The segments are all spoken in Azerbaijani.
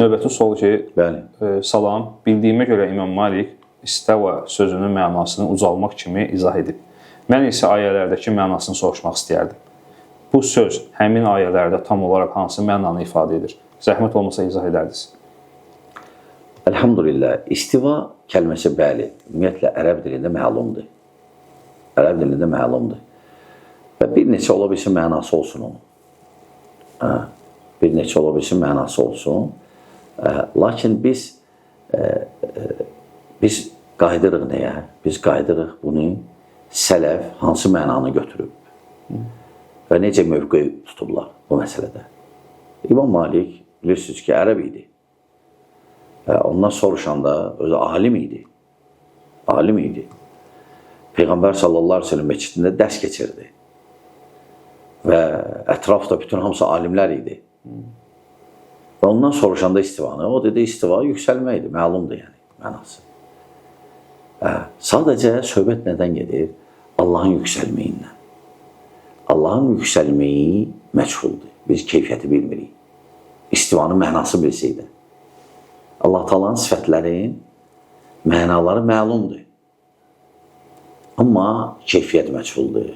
Növbəti sual ki, Bəli. salam, bildiyimə görə İmam Malik istəva sözünün mənasını ucalmaq kimi izah edib. Mən isə ayələrdəki mənasını soruşmaq istəyərdim. Bu söz həmin ayələrdə tam olaraq hansı mənanı ifadə edir? Zəhmət olmasa izah edərdiniz. Elhamdülillah, istiva kəlməsi bəli, ümumiyyətlə ərəb dilində məlumdur. Ərəb dilində məlumdur. Və bir neçə ola bilsin mənası olsun onun. Bir neçə ola bilsin mənası olsun. Lakin biz qayıdırıq nəyə? Biz qayıdırıq bunu sələf hansı mənanı götürüb və necə mövqe tutublar bu məsələdə. İmam Malik bilirsiniz ki, ərəb idi. Ondan soruşanda özü alim idi. Alim idi. Peyğəmbər sallallahu aleyhi ve sellem məscidində dərs keçirdi. Və ətrafda bütün hamısı alimlər idi. Və ondan soruşanda istivanı, o dedi istiva yüksəlməkdir, məlumdur yəni mənası. Sadəcə söhbət nədən gedir? Allahın yüksəlməyindən. Allahın yüksəlməyi məchuldur. Biz keyfiyyəti bilmirik. İstivanın mənası bilsək də. Allah Taala'nın sifətlərin mənaları məlumdur. Amma keyfiyyət məchuldur.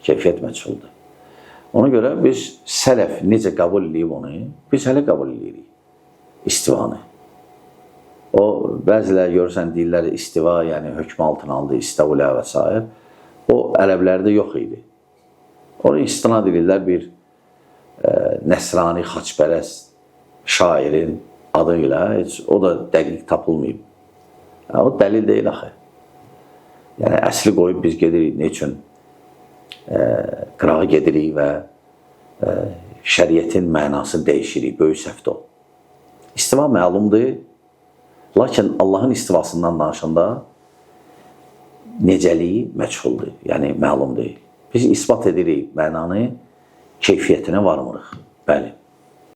Keyfiyyət məchuldur. Ona görə biz sələf necə qəbul edib onu, biz hələ qəbul edirik. İstivanı. O, bəzilər görürsən, deyirlər istiva, yəni hökm altına aldı, istəvulə və s. O, ərəblərdə yox idi. Onu istinad edirlər bir nəsrani, xaçpərəst şairin adı ilə, o da dəqiq tapılmayıb. O dəlil deyil axı. Yəni, əsli qoyub biz gedirik, ne üçün? Qırağa gedirik və şəriyyətin mənasını dəyişirik, böyük səhvdə o. İstiva məlumdur, lakin Allahın istivasından danışanda necəliyi məchuldur, yəni məlum deyil. Biz isbat edirik mənanı, keyfiyyətinə varmırıq. Bəli.